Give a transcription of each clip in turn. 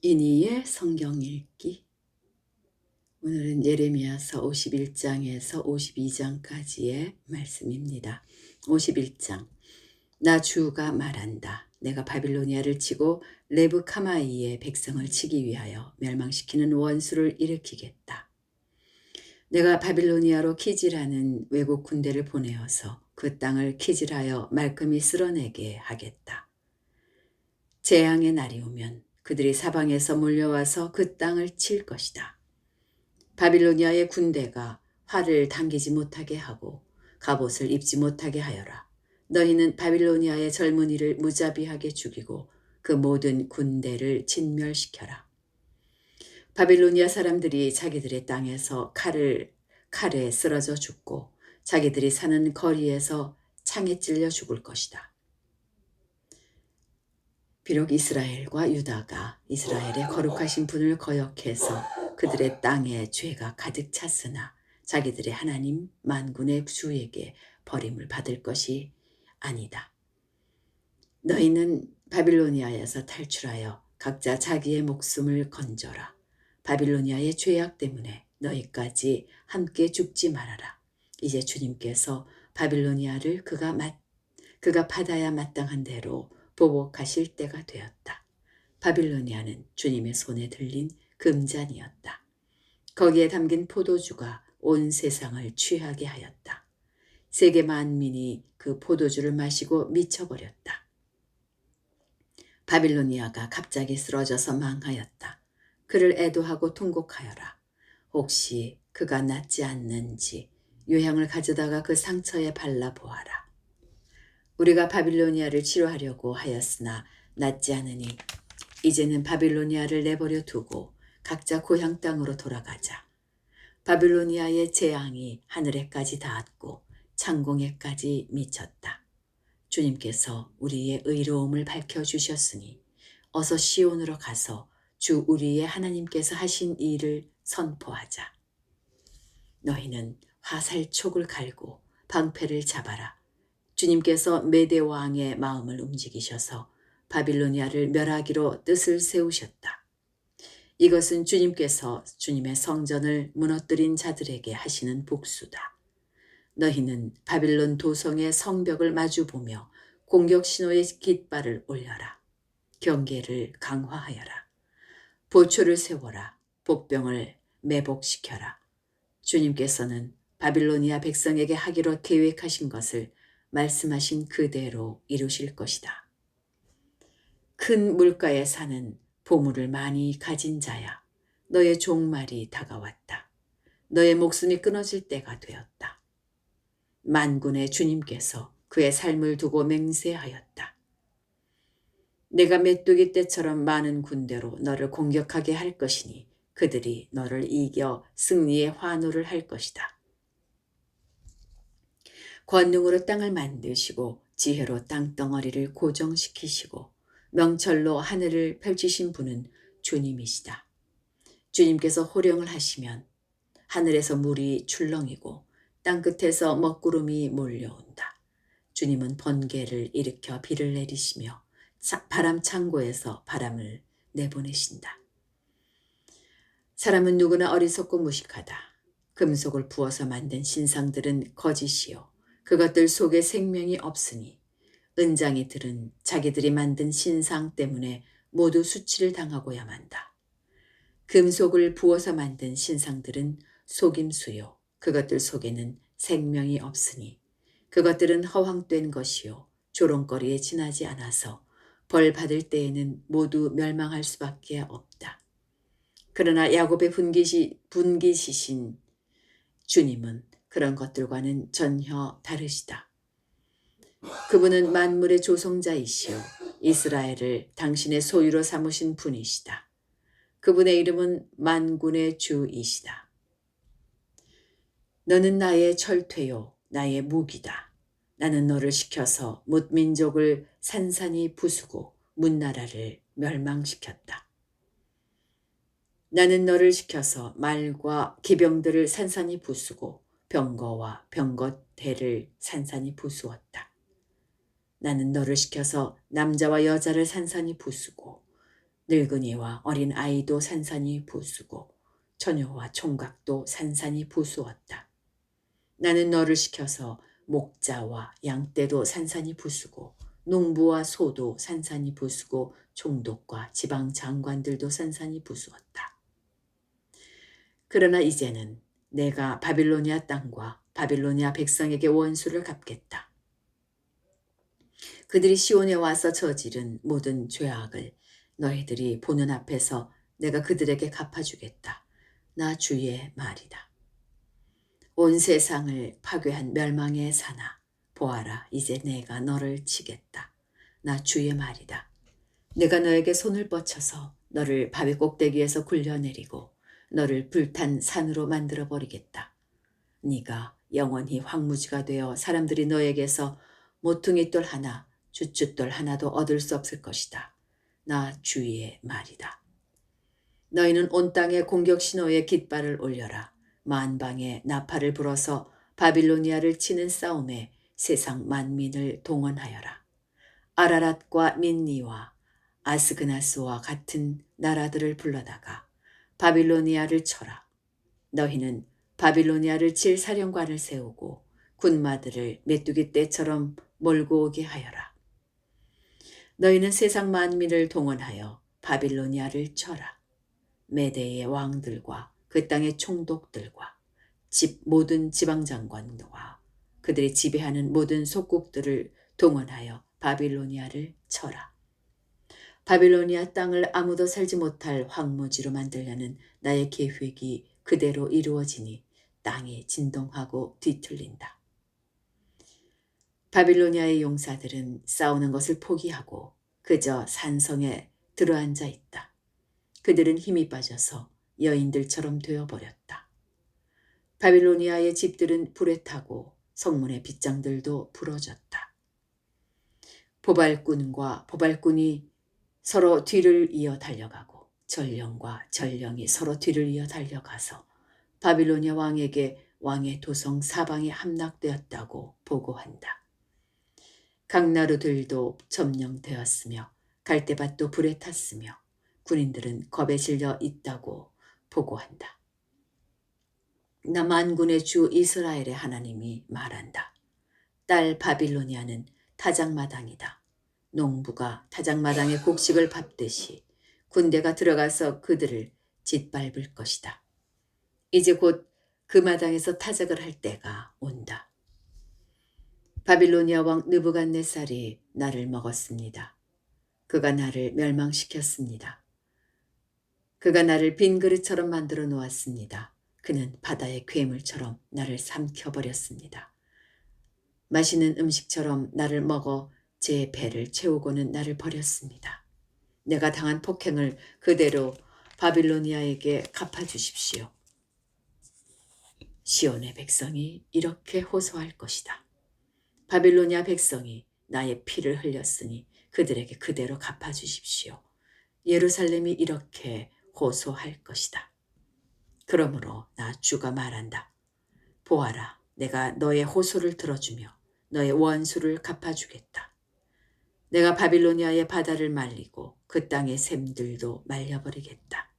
이니의 성경 읽기. 오늘은 예레미야서 51장에서 52장까지의 말씀입니다. 51장. 나 주가 말한다. 내가 바빌로니아를 치고 레브카마이의 백성을 치기 위하여 멸망시키는 원수를 일으키겠다. 내가 바빌로니아로 키질하는 외국 군대를 보내어서 그 땅을 키질하여 말끔히 쓸어내게 하겠다. 재앙의 날이 오면 그들이 사방에서 몰려와서 그 땅을 칠 것이다. 바빌로니아의 군대가 활을 당기지 못하게 하고 갑옷을 입지 못하게 하여라. 너희는 바빌로니아의 젊은이를 무자비하게 죽이고 그 모든 군대를 진멸시켜라. 바빌로니아 사람들이 자기들의 땅에서 칼에 쓰러져 죽고 자기들이 사는 거리에서 창에 찔려 죽을 것이다. 비록 이스라엘과 유다가 이스라엘의 거룩하신 분을 거역해서 그들의 땅에 죄가 가득 찼으나 자기들의 하나님 만군의 주에게 버림을 받을 것이 아니다. 너희는 바빌로니아에서 탈출하여 각자 자기의 목숨을 건져라. 바빌로니아의 죄악 때문에 너희까지 함께 죽지 말아라. 이제 주님께서 바빌로니아를 그가 받아야 마땅한 대로 보복하실 때가 되었다. 바빌로니아는 주님의 손에 들린 금잔이었다. 거기에 담긴 포도주가 온 세상을 취하게 하였다. 세계 만민이 그 포도주를 마시고 미쳐버렸다. 바빌로니아가 갑자기 쓰러져서 망하였다. 그를 애도하고 통곡하여라. 혹시 그가 낫지 않는지 요향을 가져다가 그 상처에 발라보아라. 우리가 바빌로니아를 치료하려고 하였으나 낫지 않으니 이제는 바빌로니아를 내버려 두고 각자 고향 땅으로 돌아가자. 바빌로니아의 재앙이 하늘에까지 닿았고 창공에까지 미쳤다. 주님께서 우리의 의로움을 밝혀주셨으니 어서 시온으로 가서 주 우리의 하나님께서 하신 일을 선포하자. 너희는 화살촉을 갈고 방패를 잡아라. 주님께서 메대 왕의 마음을 움직이셔서 바빌로니아를 멸하기로 뜻을 세우셨다. 이것은 주님께서 주님의 성전을 무너뜨린 자들에게 하시는 복수다. 너희는 바빌론 도성의 성벽을 마주보며 공격 신호의 깃발을 올려라. 경계를 강화하여라. 보초를 세워라. 복병을 매복시켜라. 주님께서는 바빌로니아 백성에게 하기로 계획하신 것을 말씀하신 그대로 이루실 것이다. 큰 물가에 사는 보물을 많이 가진 자야. 너의 종말이 다가왔다. 너의 목숨이 끊어질 때가 되었다. 만군의 주님께서 그의 삶을 두고 맹세하였다. 내가 메뚜기 떼처럼 많은 군대로 너를 공격하게 할 것이니 그들이 너를 이겨 승리의 환호를 할 것이다. 권능으로 땅을 만드시고 지혜로 땅덩어리를 고정시키시고 명철로 하늘을 펼치신 분은 주님이시다. 주님께서 호령을 하시면 하늘에서 물이 출렁이고 땅끝에서 먹구름이 몰려온다. 주님은 번개를 일으켜 비를 내리시며 바람 창고에서 바람을 내보내신다. 사람은 누구나 어리석고 무식하다. 금속을 부어서 만든 신상들은 거짓이요 그것들 속에 생명이 없으니 은장이들은 자기들이 만든 신상 때문에 모두 수치를 당하고야 만다. 금속을 부어서 만든 신상들은 속임수요 그것들 속에는 생명이 없으니 그것들은 허황된 것이요 조롱거리에 지나지 않아서 벌 받을 때에는 모두 멸망할 수밖에 없다. 그러나 야곱의 분기시신 주님은 그런 것들과는 전혀 다르시다. 그분은 만물의 조성자이시오 이스라엘을 당신의 소유로 삼으신 분이시다. 그분의 이름은 만군의 주이시다. 너는 나의 철퇴요 나의 무기다. 나는 너를 시켜서 뭇민족을 산산이 부수고 문나라를 멸망시켰다. 나는 너를 시켜서 말과 기병들을 산산이 부수고 병거와 병거대를 산산이 부수었다. 나는 너를 시켜서 남자와 여자를 산산이 부수고 늙은이와 어린 아이도 산산이 부수고 처녀와 총각도 산산이 부수었다. 나는 너를 시켜서 목자와 양떼도 산산이 부수고 농부와 소도 산산이 부수고 총독과 지방 장관들도 산산이 부수었다. 그러나 이제는 내가 바빌로니아 땅과 바빌로니아 백성에게 원수를 갚겠다. 그들이 시온에 와서 저지른 모든 죄악을 너희들이 보는 앞에서 내가 그들에게 갚아주겠다. 나 주의 말이다. 온 세상을 파괴한 멸망의 사나 보아라, 이제 내가 너를 치겠다. 나 주의 말이다. 내가 너에게 손을 뻗쳐서 너를 바위 꼭대기에서 굴려내리고 너를 불탄 산으로 만들어 버리겠다. 네가 영원히 황무지가 되어 사람들이 너에게서 모퉁이돌 하나, 쭈쭈돌 하나도 얻을 수 없을 것이다. 나 주의 말이다. 너희는 온 땅에 공격 신호에 깃발을 올려라. 만방에 나팔을 불어서 바빌로니아를 치는 싸움에 세상 만민을 동원하여라. 아라랏과 민니와 아스그나스와 같은 나라들을 불러다가 바빌로니아를 쳐라. 너희는 바빌로니아를 칠 사령관을 세우고 군마들을 메뚜기 떼처럼 몰고 오게 하여라. 너희는 세상 만민을 동원하여 바빌로니아를 쳐라. 메대의 왕들과 그 땅의 총독들과 모든 지방장관과 그들이 지배하는 모든 속국들을 동원하여 바빌로니아를 쳐라. 바빌로니아 땅을 아무도 살지 못할 황무지로 만들려는 나의 계획이 그대로 이루어지니 땅이 진동하고 뒤틀린다. 바빌로니아의 용사들은 싸우는 것을 포기하고 그저 산성에 들어앉아 있다. 그들은 힘이 빠져서 여인들처럼 되어버렸다. 바빌로니아의 집들은 불에 타고 성문의 빗장들도 부러졌다. 보발꾼과 보발꾼이 서로 뒤를 이어 달려가고 전령과 전령이 서로 뒤를 이어 달려가서 바빌로니아 왕에게 왕의 도성 사방에 함락되었다고 보고한다. 강나루들도 점령되었으며 갈대밭도 불에 탔으며 군인들은 겁에 질려 있다고 보고한다. 나 만군의 주 이스라엘의 하나님이 말한다. 딸 바빌로니아는 타작마당이다. 농부가 타작마당에 곡식을 밟듯이 군대가 들어가서 그들을 짓밟을 것이다. 이제 곧 그 마당에서 타작을 할 때가 온다. 바빌로니아 왕 느부갓네살이 나를 먹었습니다. 그가 나를 멸망시켰습니다. 그가 나를 빈 그릇처럼 만들어 놓았습니다. 그는 바다의 괴물처럼 나를 삼켜버렸습니다. 맛있는 음식처럼 나를 먹어 제 배를 채우고는 나를 버렸습니다. 내가 당한 폭행을 그대로 바빌로니아에게 갚아주십시오. 시온의 백성이 이렇게 호소할 것이다. 바빌로니아 백성이 나의 피를 흘렸으니 그들에게 그대로 갚아주십시오. 예루살렘이 이렇게 호소할 것이다. 그러므로 나 주가 말한다. 보아라, 내가 너의 호소를 들어주며 너의 원수를 갚아주겠다. 내가 바빌로니아의 바다를 말리고 그 땅의 샘들도 말려버리겠다.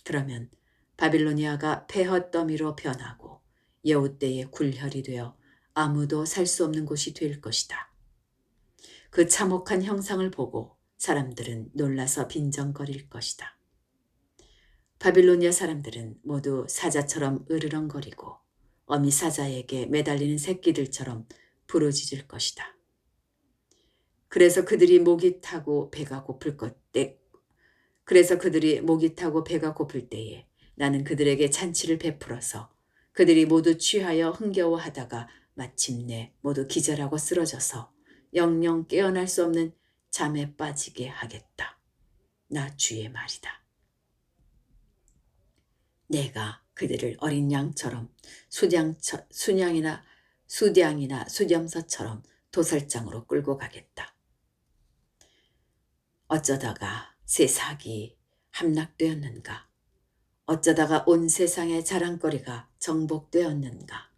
그러면 바빌로니아가 폐허더미로 변하고 여우떼의 굴혈이 되어 아무도 살 수 없는 곳이 될 것이다. 그 참혹한 형상을 보고 사람들은 놀라서 빈정거릴 것이다. 바빌로니아 사람들은 모두 사자처럼 으르렁거리고 어미 사자에게 매달리는 새끼들처럼 부르짖을 것이다. 그래서 그들이 목이 타고 배가 고플 때에 나는 그들에게 잔치를 베풀어서 그들이 모두 취하여 흥겨워하다가 마침내 모두 기절하고 쓰러져서 영영 깨어날 수 없는 잠에 빠지게 하겠다. 나 주의 말이다. 내가 그들을 어린 양처럼 수량이나 수렴서처럼 도살장으로 끌고 가겠다. 어쩌다가 세상이 함락되었는가? 어쩌다가 온 세상의 자랑거리가 정복되었는가?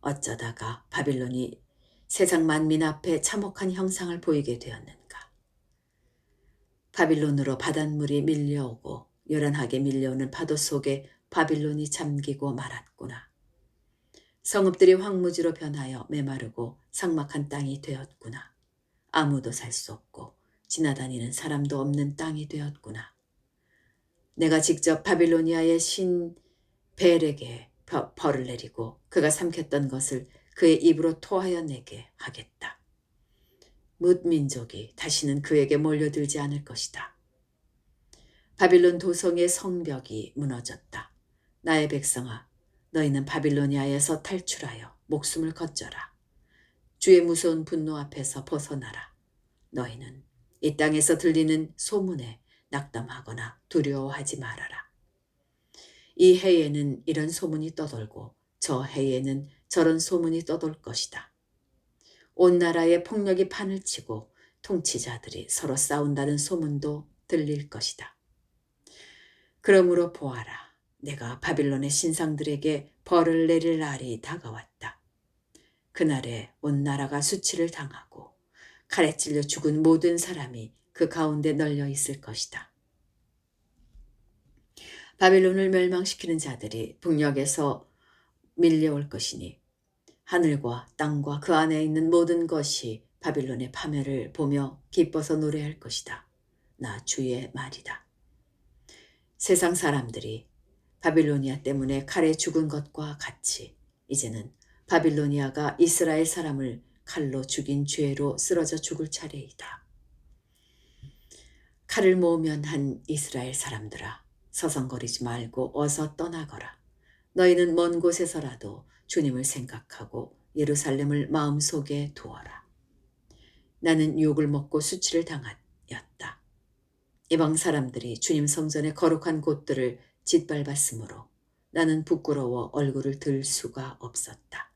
어쩌다가 바빌론이 세상 만민 앞에 참혹한 형상을 보이게 되었는가? 바빌론으로 바닷물이 밀려오고 요란하게 밀려오는 파도 속에 바빌론이 잠기고 말았구나. 성읍들이 황무지로 변하여 메마르고 삭막한 땅이 되었구나. 아무도 살 수 없고 지나다니는 사람도 없는 땅이 되었구나. 내가 직접 바빌로니아의 신 벨에게 벌을 내리고 그가 삼켰던 것을 그의 입으로 토하여 내게 하겠다. 뭇 민족이 다시는 그에게 몰려들지 않을 것이다. 바빌론 도성의 성벽이 무너졌다. 나의 백성아, 너희는 바빌로니아에서 탈출하여 목숨을 건져라. 주의 무서운 분노 앞에서 벗어나라. 너희는 이 땅에서 들리는 소문에 낙담하거나 두려워하지 말아라. 이 해에는 이런 소문이 떠돌고 저 해에는 저런 소문이 떠돌 것이다. 온 나라에 폭력이 판을 치고 통치자들이 서로 싸운다는 소문도 들릴 것이다. 그러므로 보아라. 내가 바빌론의 신상들에게 벌을 내릴 날이 다가왔다. 그날에 온 나라가 수치를 당하고 칼에 찔려 죽은 모든 사람이 그 가운데 널려 있을 것이다. 바빌론을 멸망시키는 자들이 북녘에서 밀려올 것이니 하늘과 땅과 그 안에 있는 모든 것이 바빌론의 파멸을 보며 기뻐서 노래할 것이다. 나 주의 말이다. 세상 사람들이 바빌로니아 때문에 칼에 죽은 것과 같이 이제는 바빌로니아가 이스라엘 사람을 칼로 죽인 죄로 쓰러져 죽을 차례이다. 칼을 모으면 한 이스라엘 사람들아, 서성거리지 말고 어서 떠나거라. 너희는 먼 곳에서라도 주님을 생각하고 예루살렘을 마음속에 두어라. 나는 욕을 먹고 수치를 당하였다. 이방 사람들이 주님 성전의 거룩한 곳들을 짓밟았으므로 나는 부끄러워 얼굴을 들 수가 없었다.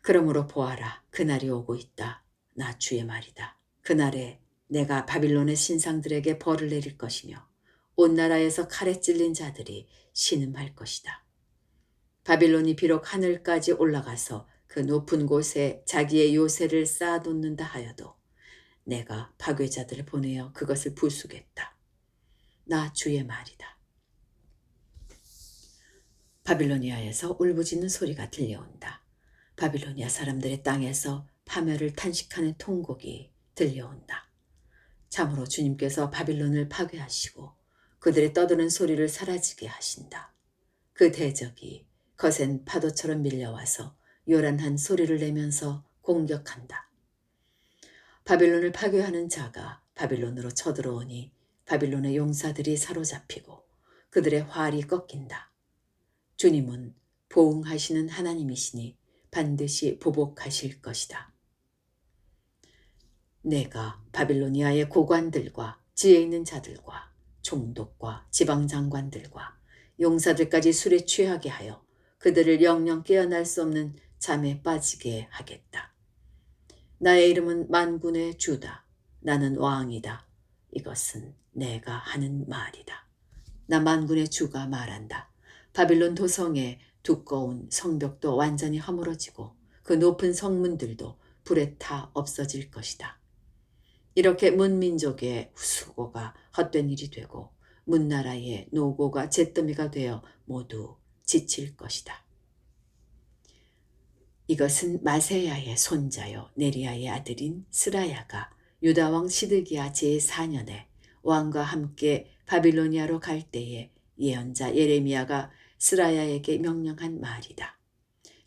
그러므로 보아라, 그날이 오고 있다. 나 주의 말이다. 그날에 내가 바빌론의 신상들에게 벌을 내릴 것이며 온 나라에서 칼에 찔린 자들이 신음할 것이다. 바빌론이 비록 하늘까지 올라가서 그 높은 곳에 자기의 요새를 쌓아놓는다 하여도 내가 파괴자들을 보내어 그것을 부수겠다. 나 주의 말이다. 바빌로니아에서 울부짖는 소리가 들려온다. 바빌로니아 사람들의 땅에서 파멸을 탄식하는 통곡이 들려온다. 참으로 주님께서 바빌론을 파괴하시고 그들의 떠드는 소리를 사라지게 하신다. 그 대적이 거센 파도처럼 밀려와서 요란한 소리를 내면서 공격한다. 바빌론을 파괴하는 자가 바빌론으로 쳐들어오니 바빌론의 용사들이 사로잡히고 그들의 활이 꺾인다. 주님은 보응하시는 하나님이시니 반드시 보복하실 것이다. 내가 바빌로니아의 고관들과 지혜 있는 자들과 총독과 지방장관들과 용사들까지 술에 취하게 하여 그들을 영영 깨어날 수 없는 잠에 빠지게 하겠다. 나의 이름은 만군의 주다. 나는 왕이다. 이것은 내가 하는 말이다. 나 만군의 주가 말한다. 바빌론 도성의 두꺼운 성벽도 완전히 허물어지고 그 높은 성문들도 불에 타 없어질 것이다. 이렇게 문민족의 수고가 헛된 일이 되고 문나라의 노고가 잿더미가 되어 모두 지칠 것이다. 이것은 마세야의 손자요 네리야의 아들인 스라야가 유다왕 시드기야 제4년에 왕과 함께 바빌로니아로 갈 때에 예언자 예레미야가 스라야에게 명령한 말이다.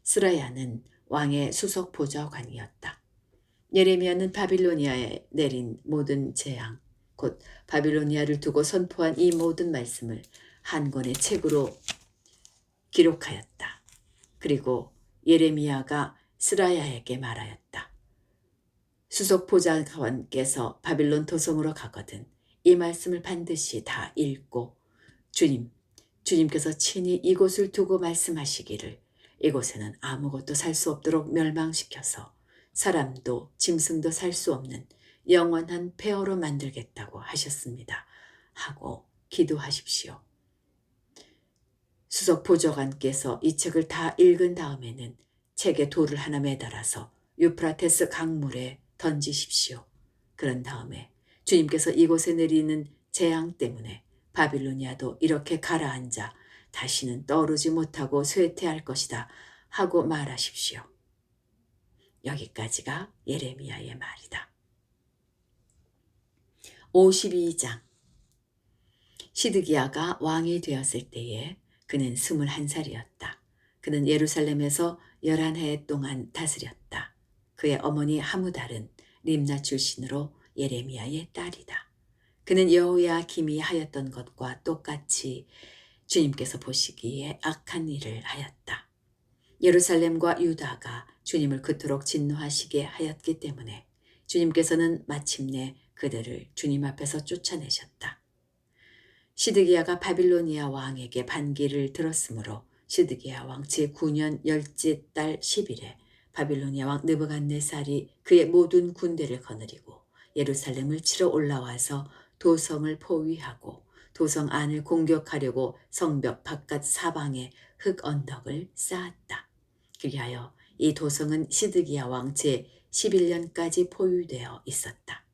스라야는 왕의 수석 보좌관이었다. 예레미야는 바빌로니아에 내린 모든 재앙, 곧 바빌로니아를 두고 선포한 이 모든 말씀을 한 권의 책으로 기록하였다. 그리고 예레미야가 스라야에게 말하였다. 수석 보좌관께서 바빌론 도성으로 가거든 이 말씀을 반드시 다 읽고 주님께서 친히 이곳을 두고 말씀하시기를 이곳에는 아무것도 살 수 없도록 멸망시켜서 사람도 짐승도 살 수 없는 영원한 폐허로 만들겠다고 하셨습니다. 하고 기도하십시오. 수석 보좌관께서 이 책을 다 읽은 다음에는 책에 돌을 하나 매달아서 유프라테스 강물에 던지십시오. 그런 다음에 주님께서 이곳에 내리는 재앙 때문에 바빌로니아도 이렇게 가라앉아 다시는 떠오르지 못하고 쇠퇴할 것이다 하고 말하십시오. 여기까지가 예레미야의 말이다. 52장. 시드기야가 왕이 되었을 때에 그는 21살이었다. 그는 예루살렘에서 11해 동안 다스렸다. 그의 어머니 하무달은 림나 출신으로 예레미야의 딸이다. 그는 여호야김이 하였던 것과 똑같이 주님께서 보시기에 악한 일을 하였다. 예루살렘과 유다가 주님을 그토록 진노하시게 하였기 때문에 주님께서는 마침내 그들을 주님 앞에서 쫓아내셨다. 시드기야가 바빌로니아 왕에게 반기를 들었으므로 시드기야 왕 제9년 열째 달 10일에 바빌로니아 왕 느부갓네살이 그의 모든 군대를 거느리고 예루살렘을 치러 올라와서 도성을 포위하고 도성 안을 공격하려고 성벽 바깥 사방에 흙 언덕을 쌓았다. 그리하여 이 도성은 시드기야 왕 제11년까지 포위되어 있었다.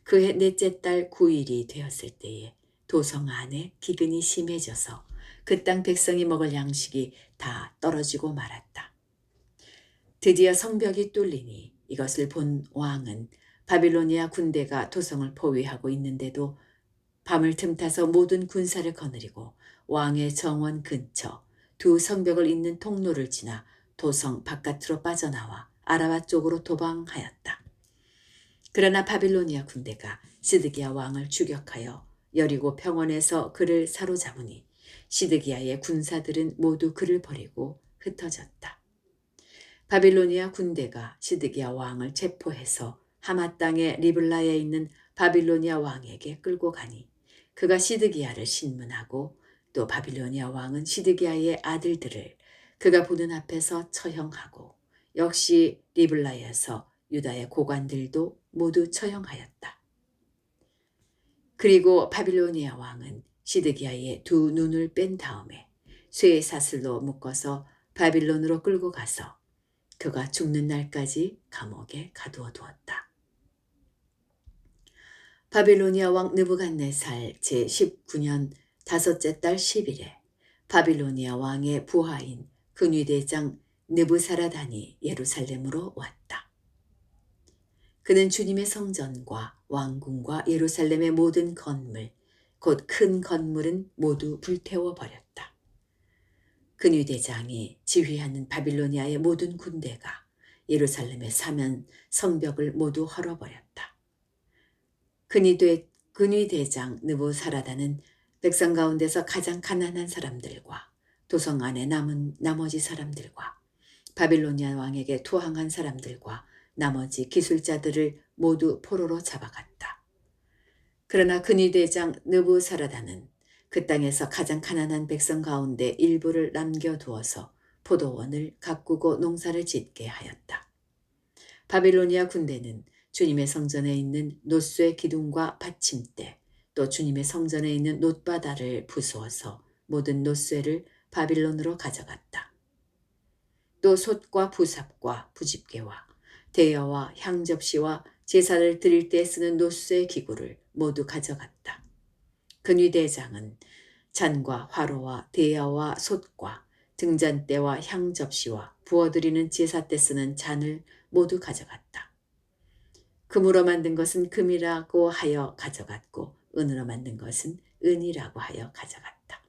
그해 넷째 달 9일이 되었을 때에 도성 안에 기근이 심해져서 그 땅 백성이 먹을 양식이 다 떨어지고 말았다. 드디어 성벽이 뚫리니 이것을 본 왕은 바빌로니아 군대가 도성을 포위하고 있는데도 밤을 틈타서 모든 군사를 거느리고 왕의 정원 근처 두 성벽을 잇는 통로를 지나 도성 바깥으로 빠져나와 아라바 쪽으로 도망하였다. 그러나 바빌로니아 군대가 시드기야 왕을 추격하여 여리고 평원에서 그를 사로잡으니 시드기야의 군사들은 모두 그를 버리고 흩어졌다. 바빌로니아 군대가 시드기야 왕을 체포해서 하마 땅의 리블라에 있는 바빌로니아 왕에게 끌고 가니 그가 시드기야를 신문하고 또 바빌로니아 왕은 시드기야의 아들들을 그가 보는 앞에서 처형하고 역시 리블라에서 유다의 고관들도 모두 처형하였다. 그리고 바빌로니아 왕은 시드기야의 두 눈을 뺀 다음에 쇠 사슬로 묶어서 바빌론으로 끌고 가서 그가 죽는 날까지 감옥에 가두어 두었다. 바빌로니아 왕 느부갓네살 제19년 다섯째 달 10일에 바빌로니아 왕의 부하인 근위대장 느부사라단이 예루살렘으로 왔다. 그는 주님의 성전과 왕궁과 예루살렘의 모든 건물, 곧 큰 건물은 모두 불태워 버렸다. 근위대장이 지휘하는 바빌로니아의 모든 군대가 예루살렘에 사면 성벽을 모두 헐어버렸다. 근위대장 느부사라단은 백성 가운데서 가장 가난한 사람들과 도성 안에 남은 나머지 사람들과 바빌로니아 왕에게 투항한 사람들과 나머지 기술자들을 모두 포로로 잡아갔다. 그러나 근위대장 느부사라단은 그 땅에서 가장 가난한 백성 가운데 일부를 남겨두어서 포도원을 가꾸고 농사를 짓게 하였다. 바빌로니아 군대는 주님의 성전에 있는 놋쇠 기둥과 받침대, 또 주님의 성전에 있는 놋바다를 부수어서 모든 놋쇠를 바빌론으로 가져갔다. 또 솥과 부삽과 부집개와 대여와 향접시와 제사를 드릴 때 쓰는 놋쇠 기구를 모두 가져갔다. 근위대장은 잔과 화로와 대야와 솥과 등잔대와 향접시와 부어드리는 제사 때 쓰는 잔을 모두 가져갔다. 금으로 만든 것은 금이라고 하여 가져갔고 은으로 만든 것은 은이라고 하여 가져갔다.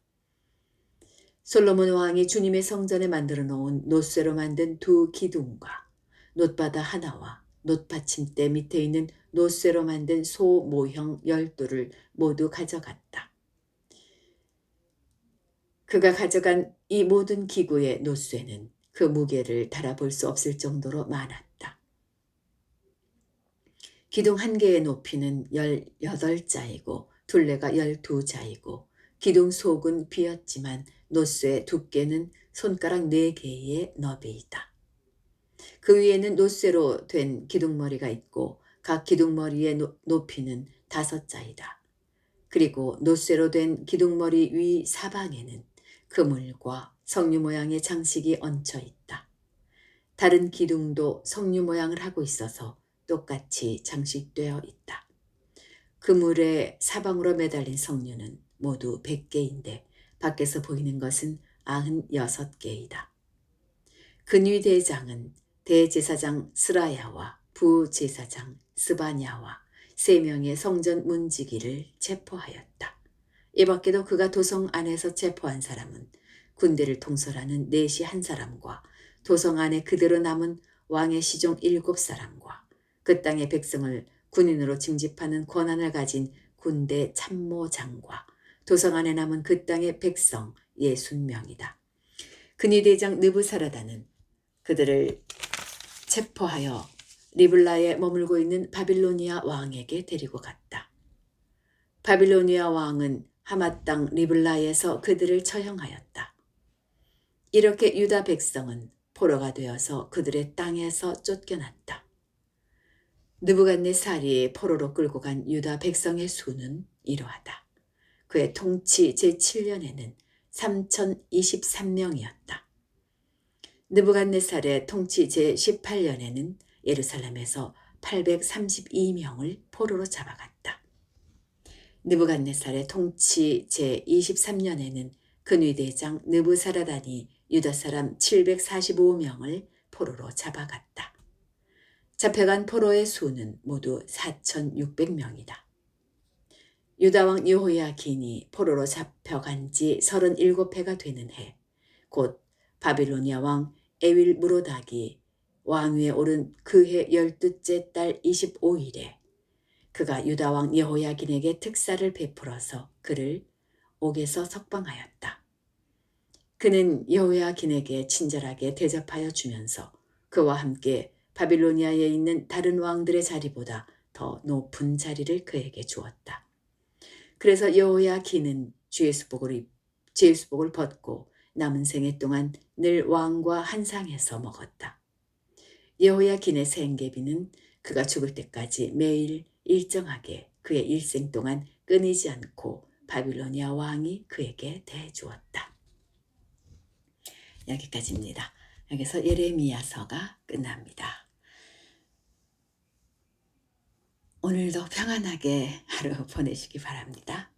솔로몬 왕이 주님의 성전에 만들어 놓은 놋쇠로 만든 두 기둥과 놋바다 하나와 놋받침대 밑에 있는 놋쇠로 만든 소 모형 12를 모두 가져갔다. 그가 가져간 이 모든 기구의 놋쇠는 그 무게를 달아볼 수 없을 정도로 많았다. 기둥 한 개의 높이는 18자이고 둘레가 12자이고 기둥 속은 비었지만 놋쇠 두께는 손가락 4개의 너비이다. 그 위에는 놋쇠로 된 기둥머리가 있고 각 기둥머리의 높이는 5자이다. 그리고 놋쇠로 된 기둥머리 위 사방에는 그물과 석류 모양의 장식이 얹혀 있다. 다른 기둥도 석류 모양을 하고 있어서 똑같이 장식되어 있다. 그물에 사방으로 매달린 성류는 모두 100개인데 밖에서 보이는 것은 96개이다. 근위대장은 대제사장 스라야와 부제사장 스바냐와 3명의 성전 문지기를 체포하였다. 이 밖에도 그가 도성 안에서 체포한 사람은 군대를 통솔하는 내시 1사람과 도성 안에 그대로 남은 왕의 시종 7사람과 그 땅의 백성을 군인으로 징집하는 권한을 가진 군대 참모장과 도성 안에 남은 그 땅의 백성 60명이다. 근위대장 느부사라다는 그들을 체포하여 리블라에 머물고 있는 바빌로니아 왕에게 데리고 갔다. 바빌로니아 왕은 하맛 땅 리블라에서 그들을 처형하였다. 이렇게 유다 백성은 포로가 되어서 그들의 땅에서 쫓겨났다. 느부갓네살이 포로로 끌고 간 유다 백성의 수는 이러하다. 그의 통치 제7년에는 3023명이었다. 느부갓네살의 통치 제18년에는 예루살렘에서 832명을 포로로 잡아갔다. 느부갓네살의 통치 제23년에는 근위대장 느부사라단이 유다 사람 745명을 포로로 잡아갔다. 잡혀간 포로의 수는 모두 4600명이다. 유다왕 여호야긴이 포로로 잡혀간 지 37해가 되는 해, 곧 바빌로니아 왕 에윌무로닥이 왕위에 오른 그해 12째 달 25일에 그가 유다왕 여호야긴에게 특사를 베풀어서 그를 옥에서 석방하였다. 그는 여호야긴에게 친절하게 대접하여 주면서 그와 함께 바빌로니아에 있는 다른 왕들의 자리보다 더 높은 자리를 그에게 주었다. 그래서 여호야긴은 죄의 수복을 벗고 남은 생애 동안 늘 왕과 한 상에서 먹었다. 여호야긴의 생계비는 그가 죽을 때까지 매일 일정하게 그의 일생 동안 끊이지 않고 바빌로니아 왕이 그에게 대주었다. 여기까지입니다. 여기서 예레미야서가 끝납니다. 오늘도 평안하게 하루 보내시기 바랍니다.